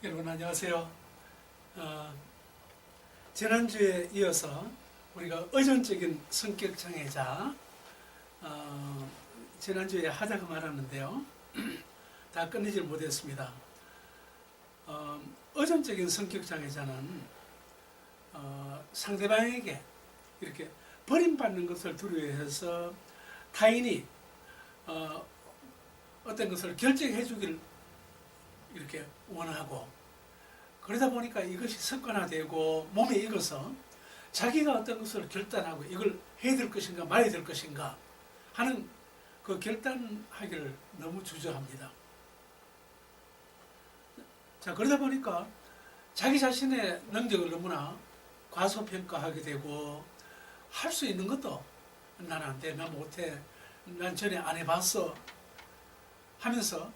여러분 안녕하세요. 지난주에 이어서 우리가 의존적인 성격 장애자 지난주에 하자고 말하는데요. 다 끝내질 못했습니다. 의존적인 성격 장애자는 상대방에게 이렇게 버림받는 것을 두려워해서 타인이 어떤 것을 결정해 주기를 이렇게 원하고, 그러다 보니까 이것이 습관화되고 몸에 익어서 자기가 어떤 것을 결단하고 이걸 해야 될 것인가 말아야 될 것인가 하는 그 결단하기를 너무 주저합니다. 자, 그러다 보니까 자기 자신의 능력을 너무나 과소평가하게 되고, 할 수 있는 것도 난 안 돼, 난 못해, 난 전에 안 해봤어 하면서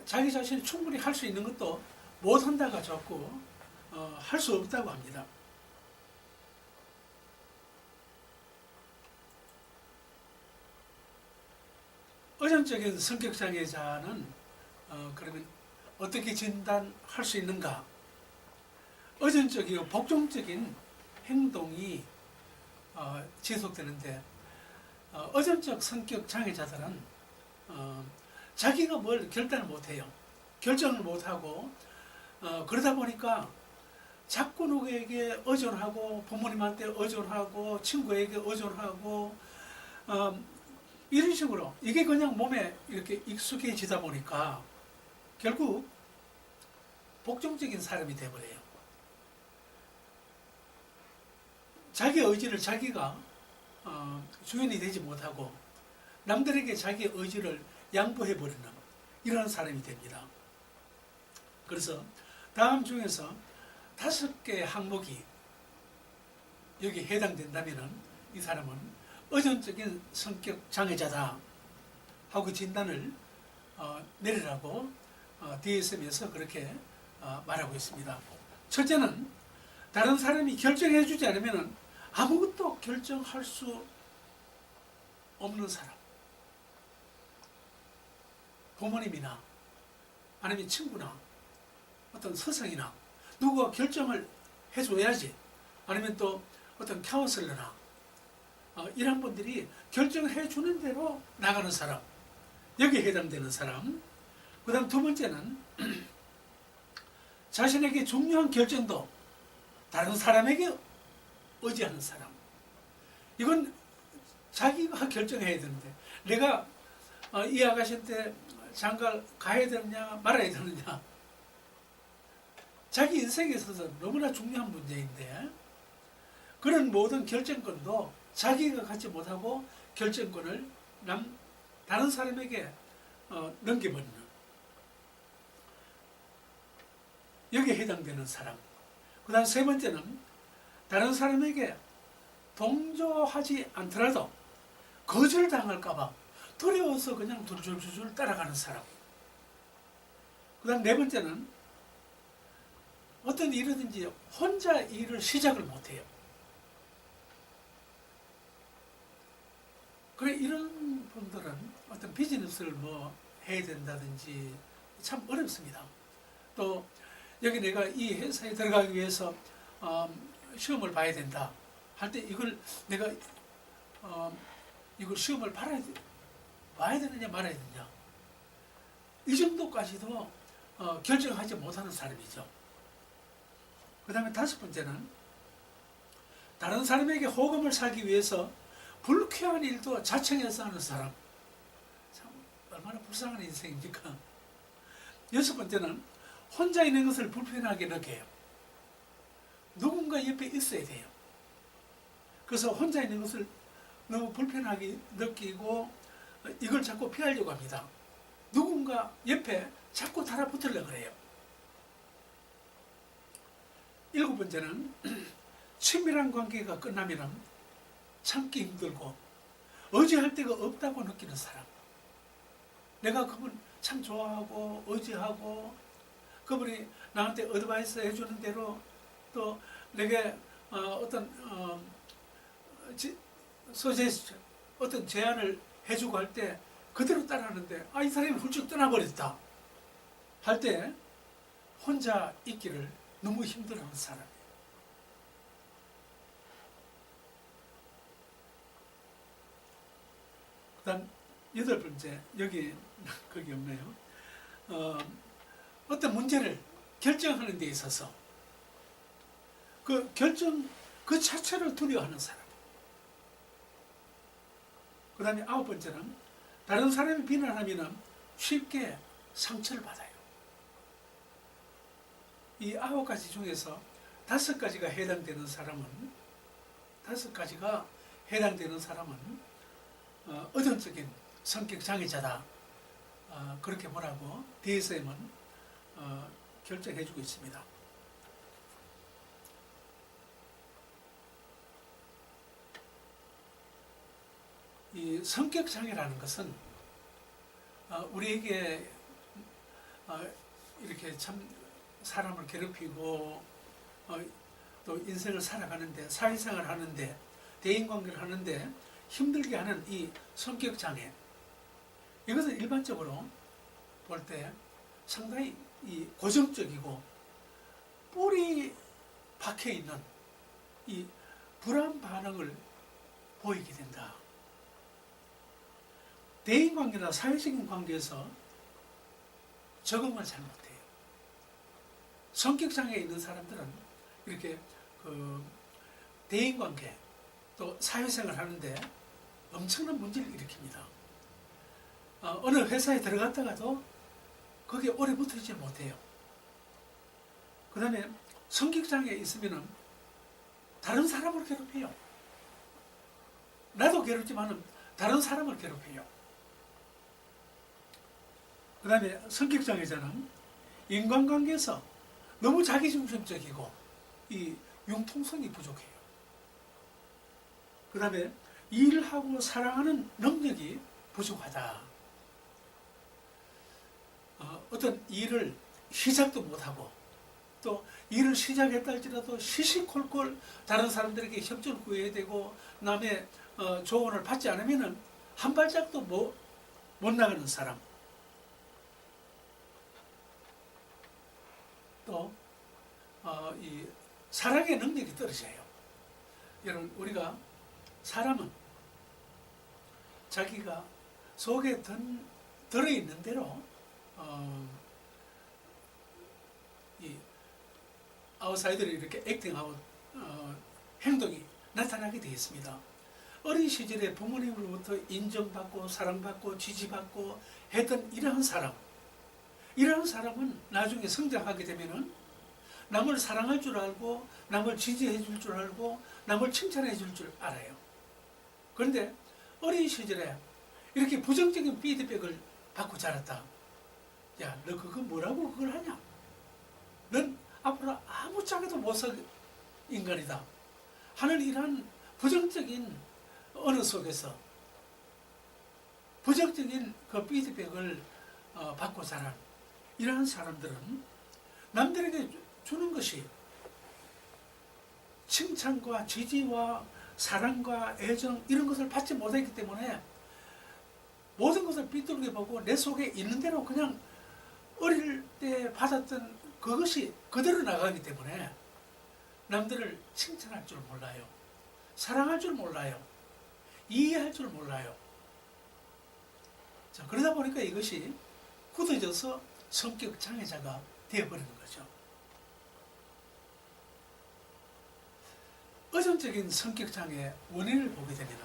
자기 자신이 충분히 할 수 있는 것도 못한다가 자꾸 할 수 없다고 합니다. 의존적인 성격장애자는 그러면 어떻게 진단할 수 있는가? 의존적이고 복종적인 행동이 지속되는데, 의존적 성격장애자들은 자기가 뭘 결단을 못해요. 결정을 못하고, 그러다 보니까 자꾸 누구에게 의존하고, 부모님한테 의존하고, 친구에게 의존하고, 이런 식으로 이게 그냥 몸에 이렇게 익숙해지다 보니까 결국 복종적인 사람이 되어버려요. 자기 의지를 자기가 주인이 되지 못하고 남들에게 자기 의지를 양보해버리는 이런 사람이 됩니다. 그래서 다음 중에서 5개의 항목이 여기 해당된다면 이 사람은 의존적인 성격 장애자다 하고 진단을 내리라고 DSM에서 그렇게 말하고 있습니다. 첫째는 다른 사람이 결정해 주지 않으면 아무것도 결정할 수 없는 사람. 부모님이나 아니면 친구나 어떤 스승이나 누구가 결정을 해줘야지, 아니면 또 어떤 카운슬러나 이런 분들이 결정해 주는 대로 나가는 사람, 여기에 해당되는 사람. 그 다음 두 번째는 자신에게 중요한 결정도 다른 사람에게 의지하는 사람. 이건 자기가 결정해야 되는데, 내가 이 아가씨한테 장가를 가야 되느냐 말아야 되느냐, 자기 인생에 있어서 너무나 중요한 문제인데, 그런 모든 결정권도 자기가 갖지 못하고 결정권을 다른 사람에게 넘겨버리는, 여기에 해당되는 사람. 그 다음 세 번째는 다른 사람에게 동조하지 않더라도 거절당할까봐 두려워서 그냥 줄줄줄 따라가는 사람. 그 다음 네 번째는 어떤 일이든지 혼자 일을 시작을 못해요. 그래, 이런 분들은 어떤 비즈니스를 뭐 해야 된다든지 참 어렵습니다. 또 여기 내가 이 회사에 들어가기 위해서 시험을 봐야 된다 할 때, 이걸 내가 이걸 시험을 봐야 되느냐 말아야 되느냐, 이 정도까지도 결정하지 못하는 사람이죠. 그 다음에 다섯 번째는 다른 사람에게 호감을 사기 위해서 불쾌한 일도 자청해서 하는 사람. 참 얼마나 불쌍한 인생입니까? 여섯 번째는 혼자 있는 것을 불편하게 느껴요. 누군가 옆에 있어야 돼요. 그래서 혼자 있는 것을 너무 불편하게 느끼고 이걸 자꾸 피하려고 합니다. 누군가 옆에 자꾸 달아붙으려고 해요. 일곱 번째는 친밀한 관계가 끝나면 참기 힘들고 의지할 데가 없다고 느끼는 사람. 내가 그분 참 좋아하고 의지하고, 그분이 나한테 어드바이스 해주는 대로 또 내게 어떤 어떤 제안을 해주고 할 때 그대로 따라하는데, 이 사람이 훌쩍 떠나버렸다 할 때 혼자 있기를 너무 힘들어하는 사람이에요. 그다음 8번째, 여기 거기 없네요. 어떤 문제를 결정하는 데 있어서 그 결정 그 자체를 두려워하는 사람. 그 다음에 9번째는 다른 사람이 비난하면 쉽게 상처를 받아요. 이 9가지 중에서 5가지가 해당되는 사람은 의존적인 성격 장애자다. 그렇게 보라고 DSM은 결정해주고 있습니다. 이 성격 장애라는 것은 우리에게 이렇게 참 사람을 괴롭히고 또 인생을 살아가는데, 사회생활을 하는데, 대인관계를 하는데 힘들게 하는 이 성격 장애, 이것은 일반적으로 볼 때 상당히 이 고정적이고 뿌리 박혀 있는 이 불안 반응을 보이게 된다. 대인관계나 사회적인 관계에서 적응을 잘 못해요. 성격장애 있는 사람들은 이렇게 대인관계 또 사회생활 하는데 엄청난 문제를 일으킵니다. 어느 회사에 들어갔다가도 거기에 오래 붙어있지 못해요. 그 다음에 성격장애 있으면 다른 사람을 괴롭혀요. 나도 괴롭지만 다른 사람을 괴롭혀요. 그 다음에 성격장애자는 인간관계에서 너무 자기중심적이고 이 융통성이 부족해요. 그 다음에 일을 하고 사랑하는 능력이 부족하다. 어떤 일을 시작도 못하고 또 일을 시작했다 할지라도 시시콜콜 다른 사람들에게 협조를 구해야 되고 남의 조언을 받지 않으면 한 발짝도 못 나가는 사람. 또 이 사랑의 능력이 떨어져요. 여러분, 우리가 사람은 자기가 속에 들어있는 대로 이 아웃사이더를 이렇게 액팅하고 행동이 나타나게 되어 있습니다. 어린 시절에 부모님으로부터 인정받고 사랑받고 지지받고 했던 이러한 사람은 나중에 성장하게 되면은 남을 사랑할 줄 알고 남을 지지해 줄 줄 알고 남을 칭찬해 줄 줄 알아요. 그런데 어린 시절에 이렇게 부정적인 피드백을 받고 자랐다. 야, 너 그거 뭐라고 그걸 하냐? 넌 앞으로 아무 짝에도 못 살 인간이다 하는 이러한 부정적인 언어 속에서 부정적인 그 피드백을 받고 자란 이러한 사람들은 남들에게 주는 것이 칭찬과 지지와 사랑과 애정 이런 것을 받지 못했기 때문에 모든 것을 삐뚤게 보고 내 속에 있는 대로 그냥 어릴 때 받았던 그것이 그대로 나가기 때문에 남들을 칭찬할 줄 몰라요. 사랑할 줄 몰라요. 이해할 줄 몰라요. 자, 그러다 보니까 이것이 굳어져서 성격 장애자가 되어버리는 거죠. 의존적인 성격 장애 원인을 보게 되면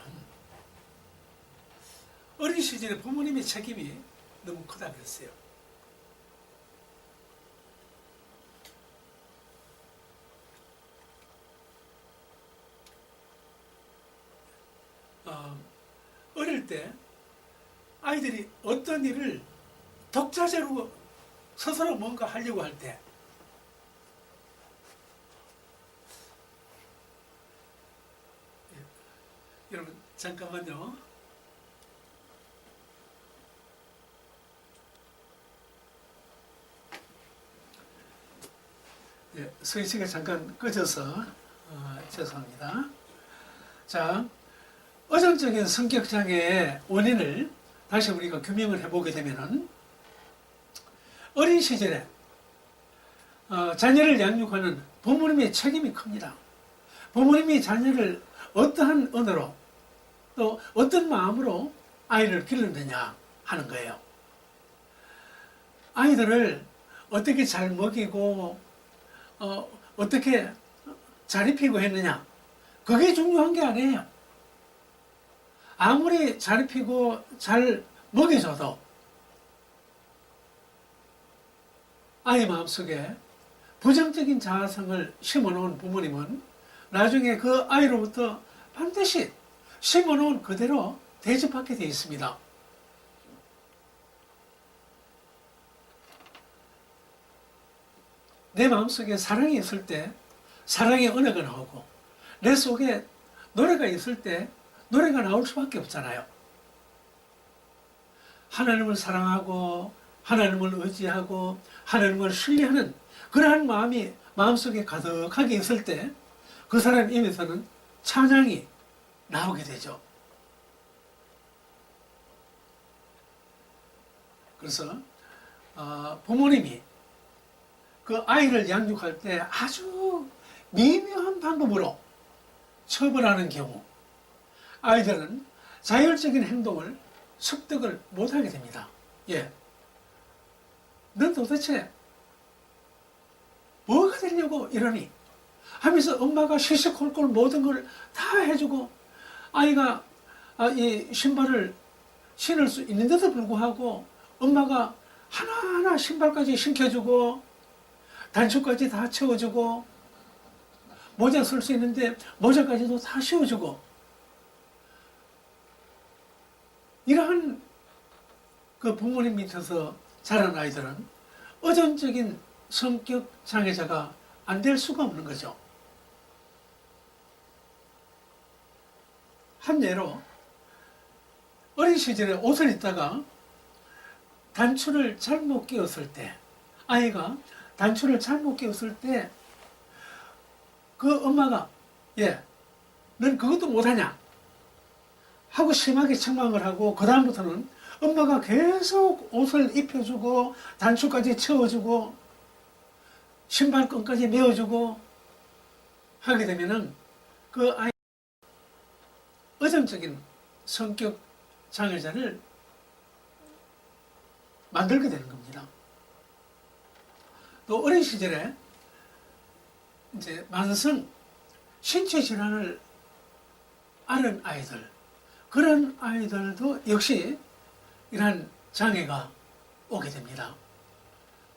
어린 시절에 부모님의 책임이 너무 크다 그랬어요. 어릴 때 아이들이 어떤 일을 독자적으로 스스로 뭔가 하려고 할 때 여러분 잠깐만요. 스위치가 잠깐 꺼져서 죄송합니다. 자, 의존적인 성격장애의 원인을 다시 우리가 규명을 해보게 되면은 어린 시절에 자녀를 양육하는 부모님의 책임이 큽니다. 부모님이 자녀를 어떠한 언어로 또 어떤 마음으로 아이를 기르느냐 하는 거예요. 아이들을 어떻게 잘 먹이고 어떻게 잘 입히고 했느냐, 그게 중요한 게 아니에요. 아무리 잘 입히고 잘 먹여줘도 아이 마음속에 부정적인 자아성을 심어놓은 부모님은 나중에 그 아이로부터 반드시 심어놓은 그대로 대접받게 되어 있습니다. 내 마음속에 사랑이 있을 때 사랑의 언어가 나오고, 내 속에 노래가 있을 때 노래가 나올 수밖에 없잖아요. 하나님을 사랑하고 하나님을 의지하고 하나님을 신뢰하는 그러한 마음이 마음속에 가득하게 있을 때 그 사람 입에서는 찬양이 나오게 되죠. 그래서 부모님이 그 아이를 양육할 때 아주 미묘한 방법으로 처벌하는 경우 아이들은 자율적인 행동을 습득을 못하게 됩니다. 예, 넌 도대체 뭐가 되려고 이러니? 하면서 엄마가 시시콜콜 모든 걸 다 해주고 아이가 이 신발을 신을 수 있는데도 불구하고 엄마가 하나하나 신발까지 신겨주고 단추까지 다 채워주고 모자 쓸 수 있는데 모자까지도 다 씌워주고, 이러한 그 부모님 밑에서 자란 아이들은 의존적인 성격 장애자가 안 될 수가 없는 거죠. 한 예로 어린 시절에 옷을 입다가 단추를 잘못 끼웠을 때, 아이가 단추를 잘못 끼웠을 때 그 엄마가 넌 그것도 못하냐 하고 심하게 책망을 하고, 그 다음부터는 엄마가 계속 옷을 입혀주고 단추까지 채워주고 신발끈까지 메어주고 하게 되면은 그 아이 의존적인 성격 장애자를 만들게 되는 겁니다. 또 어린 시절에 이제 만성 신체 질환을 앓은 아이들, 그런 아이들도 역시 이러한 장애가 오게 됩니다.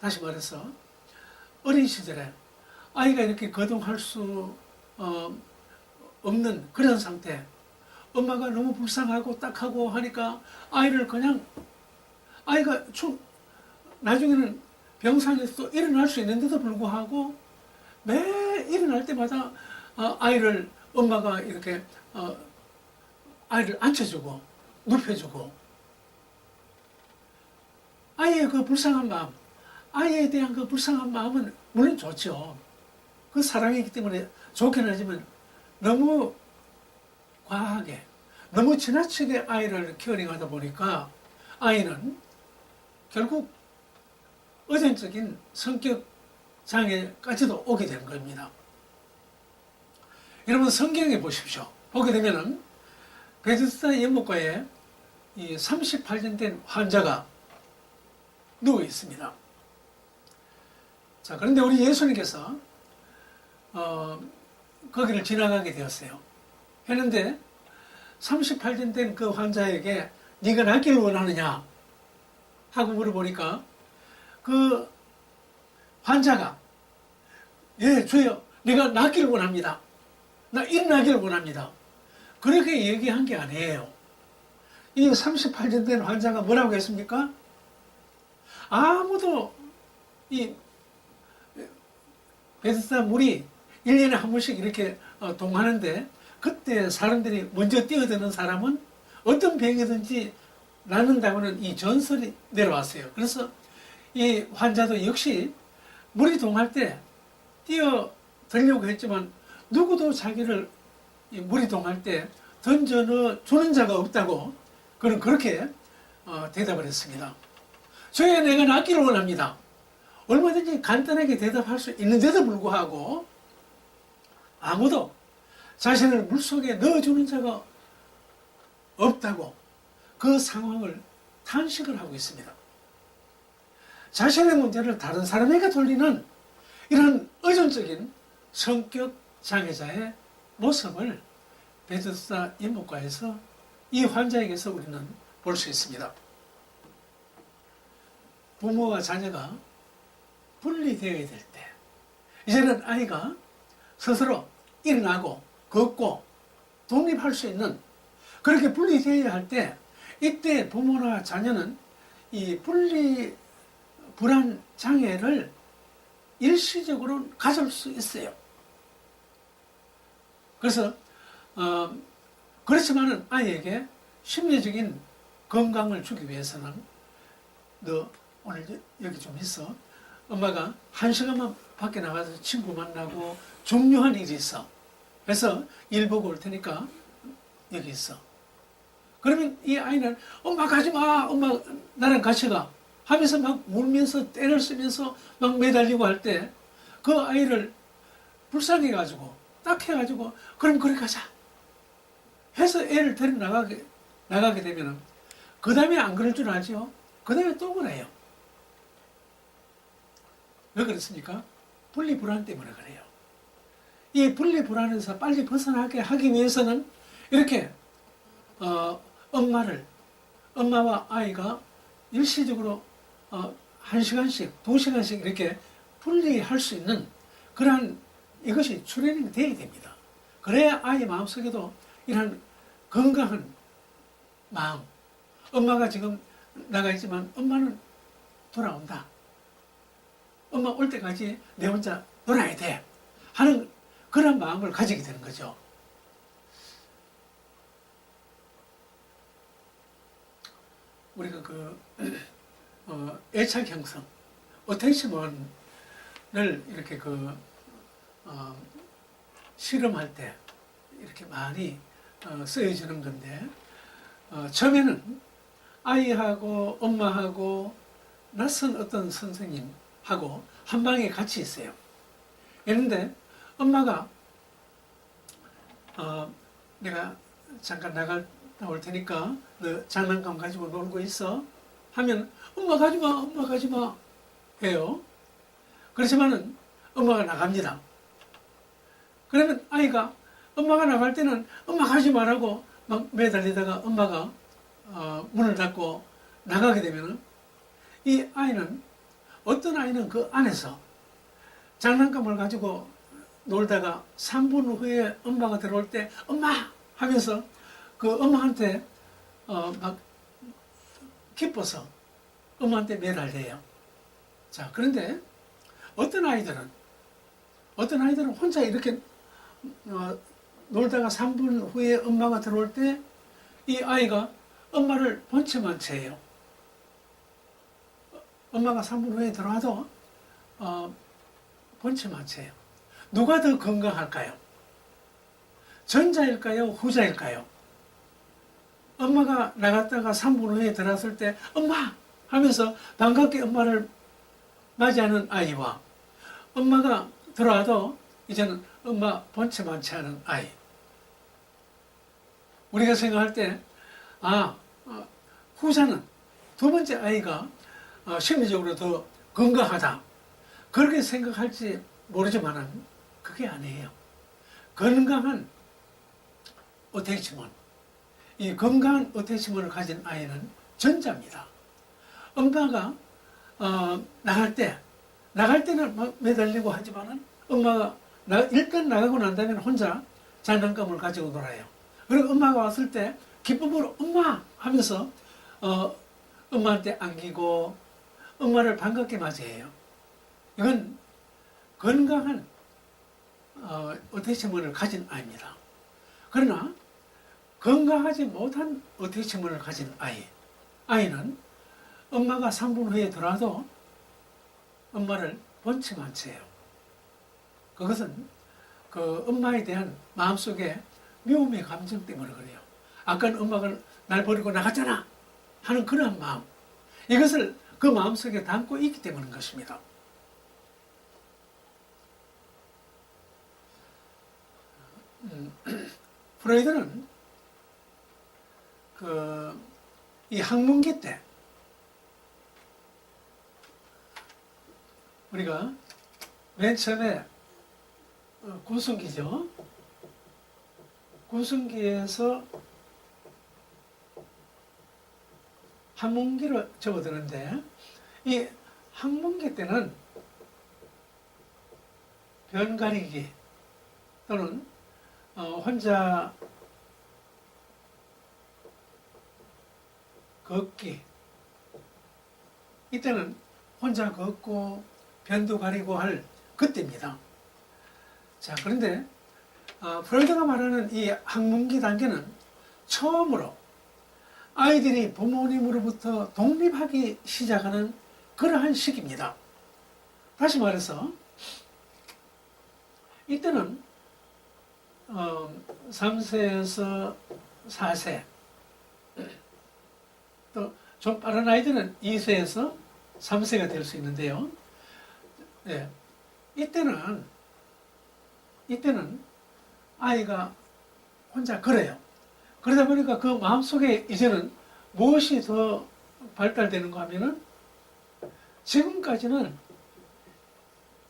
다시 말해서 어린 시절에 아이가 이렇게 거동할 수 없는 그런 상태, 엄마가 너무 불쌍하고 딱하고 하니까 아이를 그냥, 아이가 나중에는 병상에서 일어날 수 있는데도 불구하고 매 일어날 때마다 아이를 엄마가 이렇게 아이를 앉혀주고 눕혀주고, 아이의 그 불쌍한 마음, 아이에 대한 그 불쌍한 마음은 물론 좋죠. 그 사랑이기 때문에 좋긴 하지만 너무 과하게, 너무 지나치게 아이를 케어링하다 보니까 아이는 결국 의존적인 성격 장애까지도 오게 되는 겁니다. 여러분 성경에 보십시오. 보게 되면은 베데스다 연못가에 이 38년 된 환자가 누워 있습니다. 자, 그런데 우리 예수님께서 거기를 지나가게 되었어요. 했는데 38년 된 그 환자에게 네가 낫기를 원하느냐 하고 물어보니까 그 환자가 주여, 내가 낫기를 원합니다. 나 일어나기를 원합니다. 그렇게 얘기한 게 아니에요. 이 38년 된 환자가 뭐라고 했습니까? 아무도 이 베데스다 물이 1년에 한 번씩 이렇게 동하는데, 그때 사람들이 먼저 뛰어드는 사람은 어떤 병이든지 낫는다고는 이 전설이 내려왔어요. 그래서 이 환자도 역시 물이 동할 때 뛰어들려고 했지만 누구도 자기를 물이 동할 때 던져주는 자가 없다고 그는 그렇게 대답을 했습니다. 저야 내가 낫기를 원합니다. 얼마든지 간단하게 대답할 수 있는데도 불구하고 아무도 자신을 물속에 넣어주는 자가 없다고 그 상황을 탄식을 하고 있습니다. 자신의 문제를 다른 사람에게 돌리는 이런 의존적인 성격 장애자의 모습을 베데스다 임목과에서 이 환자에게서 우리는 볼 수 있습니다. 부모와 자녀가 분리되어야 될 때, 이제는 아이가 스스로 일어나고 걷고 독립할 수 있는, 그렇게 분리되어야 할 때, 이때 부모나 자녀는 이 분리 불안 장애를 일시적으로 가질 수 있어요. 그래서 그렇지만은 아이에게 심리적인 건강을 주기 위해서는, 너 오늘 여기 좀 있어. 엄마가 1시간만 밖에 나가서 친구 만나고 중요한 일이 있어. 그래서 일 보고 올 테니까 여기 있어. 그러면 이 아이는 엄마 가지 마. 엄마 나랑 같이 가. 하면서 막 울면서 때를 쓰면서 막 매달리고 할 때 그 아이를 불쌍해가지고 딱 해가지고 그럼 그래 가자 해서 애를 데리고 나가게 되면 그 다음에 안 그럴 줄 알죠? 그 다음에 또 그래요. 왜 그렇습니까? 분리불안 때문에 그래요. 이 분리불안에서 빨리 벗어나게 하기 위해서는 이렇게 엄마와 아이가 일시적으로 1시간씩, 2시간씩 이렇게 분리할 수 있는 그러한 이것이 트레이닝이 되어야 됩니다. 그래야 아이 마음속에도 이런 건강한 마음, 엄마가 지금 나가 있지만 엄마는 돌아온다. 엄마 올 때까지 내 혼자 놀아야 돼. 하는 그런 마음을 가지게 되는 거죠. 우리가 애착 형성, 어텐션을 이렇게 실험할 때 이렇게 많이 쓰여지는 건데, 처음에는 아이하고 엄마하고 낯선 어떤 선생님하고 한 방에 같이 있어요. 그런데 엄마가 내가 잠깐 나올 테니까 너 장난감 가지고 놀고 있어 하면 엄마 가지마, 엄마 가지마 해요. 그렇지만은 엄마가 나갑니다. 그러면 아이가 엄마가 나갈 때는 엄마 가지 말라고 막 매달리다가 엄마가 문을 닫고 나가게 되면은 이 아이는, 어떤 아이는 그 안에서 장난감을 가지고 놀다가 3분 후에 엄마가 들어올 때 엄마 하면서 그 엄마한테 막 기뻐서 엄마한테 매달려요. 자, 그런데 어떤 아이들은 혼자 이렇게 놀다가 3분 후에 엄마가 들어올 때 이 아이가 엄마를 본체만 채요. 엄마가 3분 후에 들어와도 본체만 채요. 누가 더 건강할까요? 전자일까요? 후자일까요? 엄마가 나갔다가 3분 후에 들어왔을 때 엄마 하면서 반갑게 엄마를 맞이하는 아이와, 엄마가 들어와도 이제는 엄마 본체만 채하는 아이. 우리가 생각할 때 후자는, 두 번째 아이가 심리적으로 더 건강하다, 그렇게 생각할지 모르지만은 그게 아니에요. 건강한 어태치먼, 이 건강한 어태치먼을 가진 아이는 전자입니다. 엄마가 나갈 때는 막 매달리고 하지만은 엄마가 일단 나가고 난 다음에 혼자 장난감을 가지고 놀아요. 그리고 엄마가 왔을 때 기쁨으로 엄마 하면서 엄마한테 안기고 엄마를 반갑게 맞이해요. 이건 건강한 어태치먼을 가진 아이입니다. 그러나 건강하지 못한 어태치먼을 가진 아이는 엄마가 3분 후에 들어와도 엄마를 본체만 채요. 그것은 그 엄마에 대한 마음속에 미움의 감정 때문에 그래요. 아까는 엄마가 날 버리고 나갔잖아 하는 그런 마음, 이것을 그 마음속에 담고 있기 때문인 것입니다. 프로이드는 이 학문기 때 우리가 맨 처음에 구순기죠. 구순기에서 학문기를 접어드는데 이 학문기 때는 변가리기 또는 혼자 걷기, 이때는 혼자 걷고 변도 가리고 할 그때입니다. 자, 그런데 프로이드가 말하는 이 학문기 단계는 처음으로 아이들이 부모님으로부터 독립하기 시작하는 그러한 시기입니다. 다시 말해서 이때는 3세에서 4세, 또 좀 빠른 아이들은 2세에서 3세가 될 수 있는데요. 네, 이때는 아이가 혼자 걸어요. 그러다 보니까 그 마음속에 이제는 무엇이 더 발달되는가 하면은 지금까지는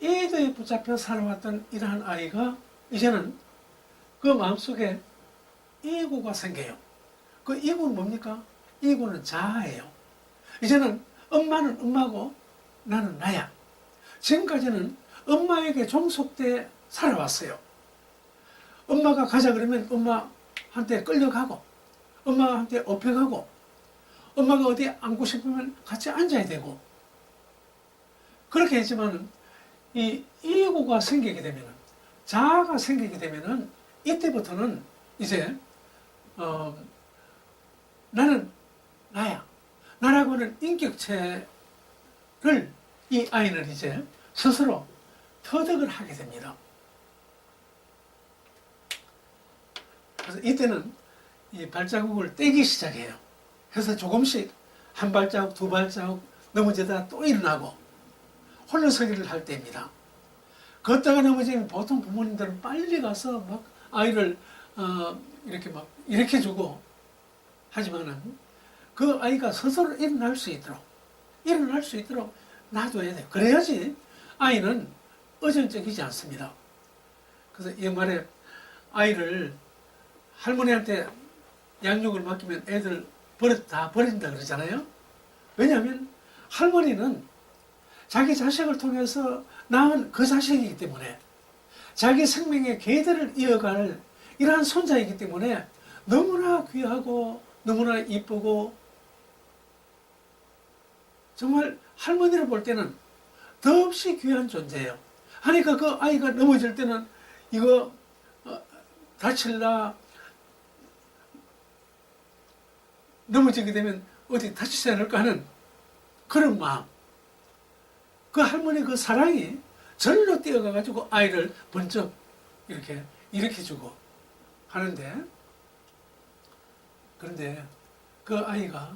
애도에 붙잡혀 살아왔던 이러한 아이가 이제는 그 마음속에 이고가 생겨요. 그 이고는 뭡니까? 이고는 자아예요. 이제는 엄마는 엄마고 나는 나야. 지금까지는 엄마에게 종속돼 살아왔어요. 엄마가 가자 그러면 엄마한테 끌려가고 엄마한테 업혀가고 엄마가 어디 앉고 싶으면 같이 앉아야 되고 그렇게 했지만 이 이고가 생기게 되면 자아가 생기게 되면은 이때부터는 이제 나는 나야. 나라고 하는 인격체를 이 아이는 이제 스스로 터득을 하게 됩니다. 그래서 이때는 이 발자국을 떼기 시작해요. 그래서 조금씩 한 발자국, 두 발자국 넘어지다가 또 일어나고 홀로서기를 할 때입니다. 걷다가 넘어지면 보통 부모님들은 빨리 가서 막 아이를 이렇게 막 일으켜주고 하지만은 그 아이가 스스로 일어날 수 있도록 놔둬야 돼요. 그래야지 아이는 의존적이지 않습니다. 그래서 옛말에 아이를 할머니한테 양육을 맡기면 애들 다 버린다 그러잖아요. 왜냐하면 할머니는 자기 자식을 통해서 낳은 그 자식이기 때문에 자기 생명의 계대를 이어갈 이러한 손자이기 때문에 너무나 귀하고 너무나 이쁘고 정말 할머니를 볼 때는 더없이 귀한 존재예요. 하니까 그 아이가 넘어질 때는 이거 다칠라 넘어지게 되면 어디 다치지 않을까 하는 그런 마음. 그 할머니 그 사랑이 절로 뛰어가가지고 아이를 번쩍 이렇게 일으켜주고 하는데 그런데 그 아이가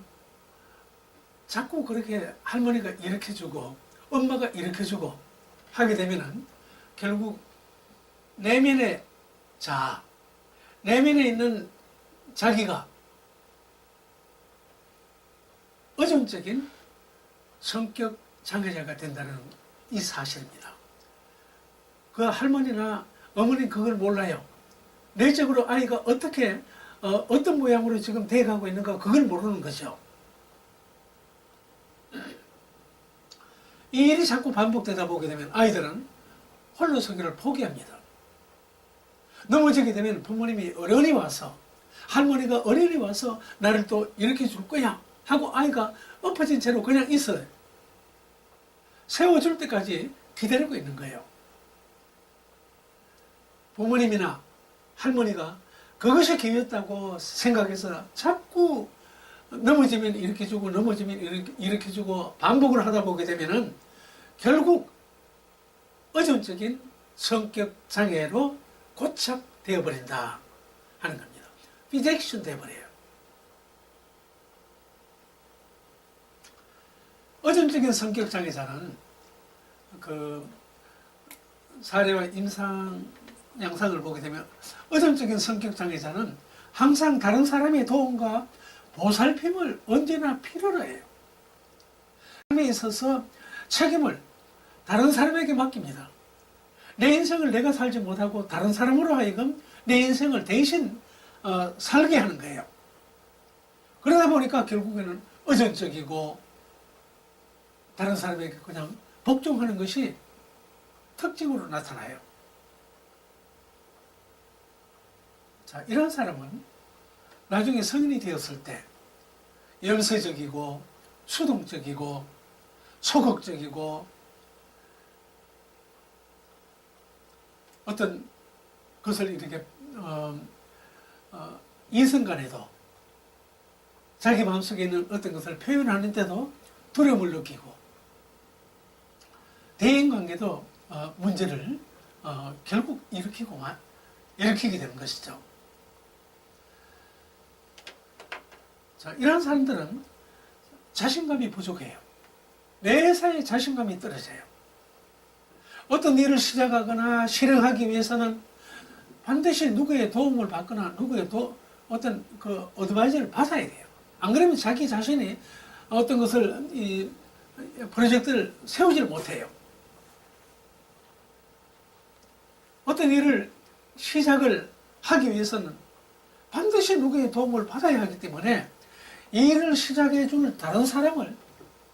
자꾸 그렇게 할머니가 일으켜주고 엄마가 일으켜주고 하게 되면은 결국 내면의 자아, 내면에 있는 자기가 의존적인 성격 장애자가 된다는 이 사실입니다. 그 할머니나 어머니는 그걸 몰라요. 내적으로 아이가 어떻게 어떤 모양으로 지금 돼가고 있는가 그걸 모르는 거죠. 이 일이 자꾸 반복되다 보게 되면 아이들은 홀로서기를 포기합니다. 넘어지게 되면 부모님이 어른이 와서 할머니가 어른이 와서 나를 또 일으켜 줄 거야 하고 아이가 엎어진 채로 그냥 있어요. 세워줄 때까지 기다리고 있는 거예요. 부모님이나 할머니가 그것이 기회였다고 생각해서 자꾸 넘어지면 이렇게 주고 넘어지면 이렇게 주고 반복을 하다 보게 되면은 결국 의존적인 성격 장애로 고착되어 버린다 하는 겁니다. 비젝션 되어버려요. 의존적인 성격 장애자는 그 사례와 임상 양상을 보게 되면 의존적인 성격 장애자는 항상 다른 사람의 도움과 보살핌을 언제나 필요로 해요. 삶에 있어서 책임을 다른 사람에게 맡깁니다. 내 인생을 내가 살지 못하고 다른 사람으로 하여금 내 인생을 대신 살게 하는 거예요. 그러다 보니까 결국에는 의존적이고 다른 사람에게 그냥 복종하는 것이 특징으로 나타나요. 자, 이런 사람은 나중에 성인이 되었을 때 열세적이고 수동적이고 소극적이고 어떤 것을 이렇게 이성간에도 자기 마음속에 있는 어떤 것을 표현하는데도 두려움을 느끼고 대인관계도 문제를 결국 일으키게 되는 것이죠. 자, 이런 사람들은 자신감이 부족해요. 매사에 자신감이 떨어져요. 어떤 일을 시작하거나 실행하기 위해서는 반드시 누구의 도움을 받거나 누구의 어떤 그 어드바이저를 받아야 돼요. 안 그러면 자기 자신이 어떤 것을 프로젝트를 세우지를 못해요. 어떤 일을 시작을 하기 위해서는 반드시 누구의 도움을 받아야 하기 때문에 이 일을 시작해 줄 다른 사람을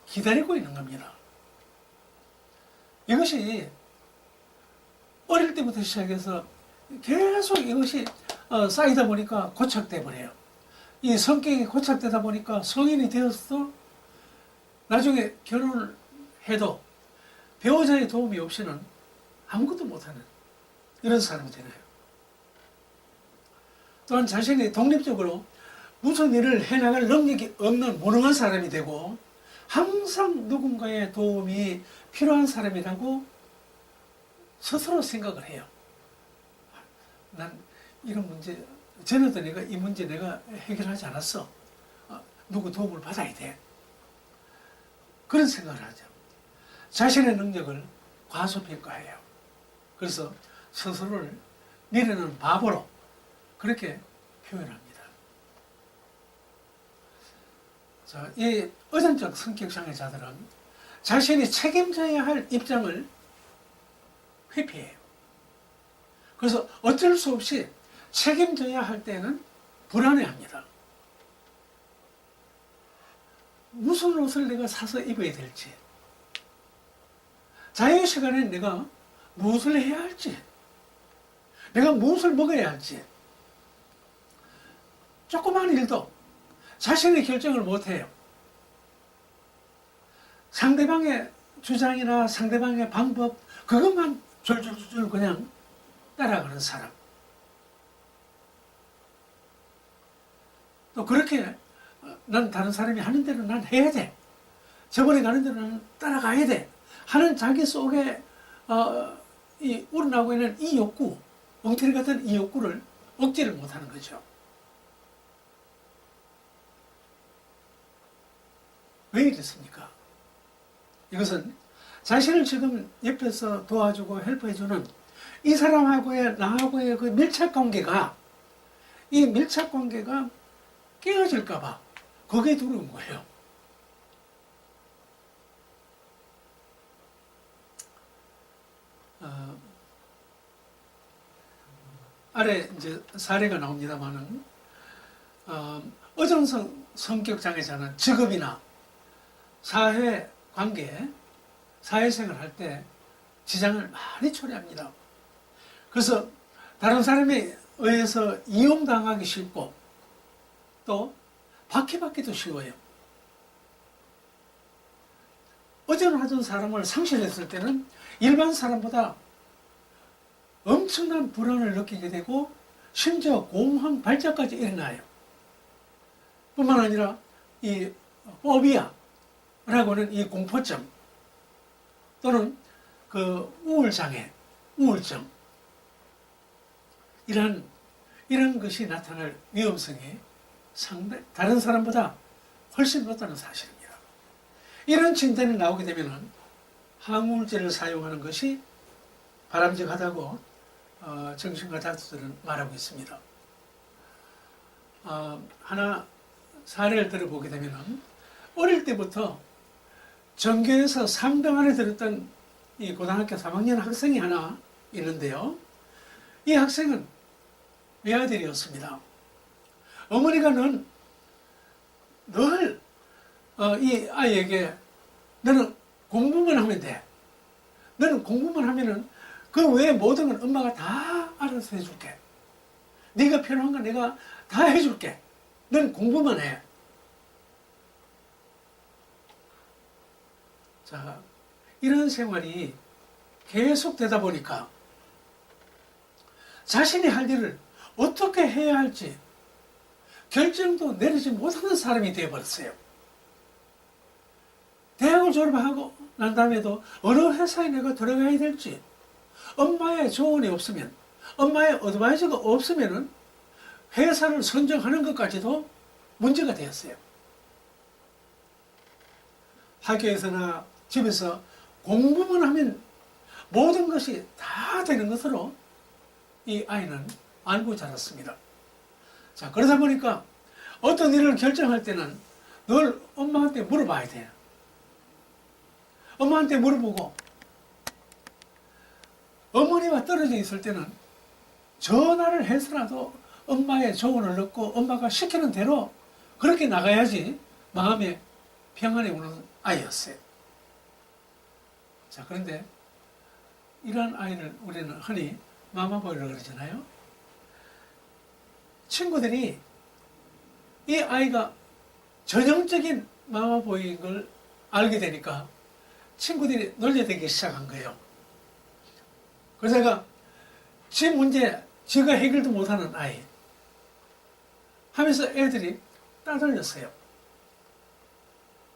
기다리고 있는 겁니다. 이것이 어릴 때부터 시작해서 계속 이것이 쌓이다 보니까 고착돼 버려요. 이 성격이 고착되다 보니까 성인이 되어서 나중에 결혼을 해도 배우자의 도움이 없이는 아무것도 못하는 이런 사람이 되나요? 또한 자신이 독립적으로 무슨 일을 해나갈 능력이 없는 무능한 사람이 되고 항상 누군가의 도움이 필요한 사람이라고 스스로 생각을 해요. 난 이런 문제, 전에도 내가 이 문제 내가 해결하지 않았어. 누구 도움을 받아야 돼. 그런 생각을 하죠. 자신의 능력을 과소평가해요. 그래서 스스로를 니네는 바보로 그렇게 표현합니다. 자, 이 의존적 성격 장애자들은 자신이 책임져야 할 입장을 회피해요. 그래서 어쩔 수 없이 책임져야 할 때는 불안해합니다. 무슨 옷을 내가 사서 입어야 될지, 자유시간에 내가 무엇을 해야 할지, 내가 무엇을 먹어야 할지, 조그만 일도 자신의 결정을 못해요. 상대방의 주장이나 상대방의 방법, 그것만 줄줄줄 그냥 따라가는 사람. 또 그렇게 난 다른 사람이 하는 대로 난 해야 돼. 저번에 가는 대로 난 따라가야 돼. 하는 자기 속에 우러나오고 있는 이 욕구, 엉터리 같은 이 욕구를 억제를 못하는 거죠. 왜 이랬습니까? 이것은 자신을 지금 옆에서 도와주고 헬프해주는 이 사람하고의 나하고의 그 밀착 관계가, 이 밀착 관계가 깨어질까봐 그게 두려운 거예요. 아래 이제 사례가 나옵니다만은 의존성 성격 장애자는 직업이나 사회 관계, 사회생활 할 때 지장을 많이 초래합니다. 그래서 다른 사람에 의해서 이용당하기 쉽고 또 박해받기도 쉬워요. 의존하던 사람을 상실했을 때는 일반 사람보다 엄청난 불안을 느끼게 되고 심지어 공황 발작까지 일어나요. 뿐만 아니라 이 포비아라고 하는 이 공포증 또는 그 우울장애, 우울증 이런 것이 나타날 위험성이 다른 사람보다 훨씬 높다는 사실입니다. 이런 진단이 나오게 되면 항우울제를 사용하는 것이 바람직하다고 정신과 닥터들은 말하고 있습니다. 하나 사례를 들어보게 되면 어릴 때부터 전교에서 3등 안에 들었던 이 고등학교 3학년 학생이 하나 있는데요. 이 학생은 외아들이었습니다. 어머니가 늘 이 아이에게 너는 공부만 하면 돼. 너는 공부만 하면은 그 외의 모든 건 엄마가 다 알아서 해줄게. 네가 필요한 건 내가 다 해줄게. 넌 공부만 해. 자, 이런 생활이 계속 되다 보니까 자신이 할 일을 어떻게 해야 할지 결정도 내리지 못하는 사람이 되어버렸어요. 대학을 졸업하고 난 다음에도 어느 회사에 내가 들어가야 될지 엄마의 조언이 없으면, 엄마의 어드바이저가 없으면은 회사를 선정하는 것까지도 문제가 되었어요. 학교에서나 집에서 공부만 하면 모든 것이 다 되는 것으로 이 아이는 알고 자랐습니다. 자, 그러다 보니까 어떤 일을 결정할 때는 늘 엄마한테 물어봐야 돼요. 엄마한테 물어보고 어머니와 떨어져 있을 때는 전화를 해서라도 엄마의 조언을 얻고 엄마가 시키는 대로 그렇게 나가야지 마음에 평안이 오는 아이였어요. 자, 그런데 이러한 아이를 우리는 흔히 마마보이라고 그러잖아요. 친구들이 이 아이가 전형적인 마마보이인 걸 알게 되니까 친구들이 놀려대기 시작한 거예요. 그래서 제가 지 문제 지가 해결도 못하는 아이 하면서 애들이 따돌렸어요.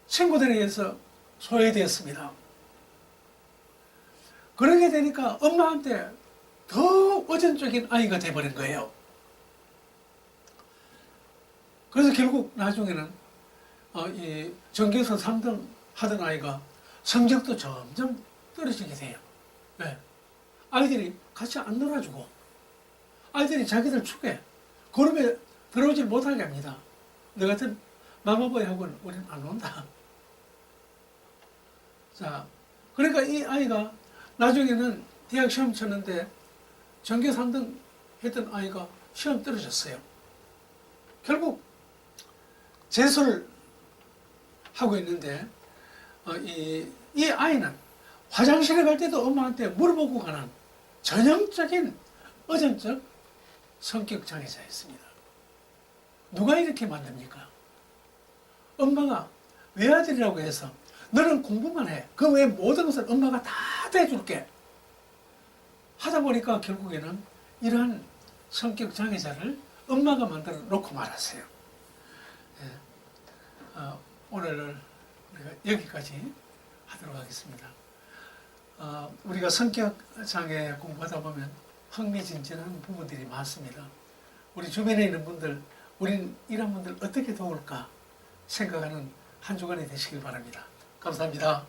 친구들에 의해서 소외되었습니다. 그러게 되니까 엄마한테 더 의존적인 아이가 돼버린 거예요. 그래서 결국 나중에는 이 전교에서 3등 하던 아이가 성적도 점점 떨어지게 돼요. 왜? 아이들이 같이 안 놀아주고 아이들이 자기들 축에 그룹에 들어오질 못하게 합니다. 너 같은 마마보이하고는 우리는 안 논다. 자, 그러니까 이 아이가 나중에는 대학 시험 쳤는데 전교 3등 했던 아이가 시험 떨어졌어요. 결국 재수를 하고 있는데 이 아이는 화장실에 갈 때도 엄마한테 물어보고 가는 전형적인 의존적 성격 장애자였습니다. 누가 이렇게 만듭니까? 엄마가 외아들이라고 해서 너는 공부만 해. 그 외에 모든 것을 엄마가 다 대줄게. 하다 보니까 결국에는 이러한 성격 장애자를 엄마가 만들어 놓고 말았어요. 오늘 우리가 여기까지 하도록 하겠습니다. 우리가 성격 장애 공부하다 보면 흥미진진한 부분들이 많습니다. 우리 주변에 있는 분들, 우린 이런 분들 어떻게 도울까 생각하는 한 주간이 되시길 바랍니다. 감사합니다.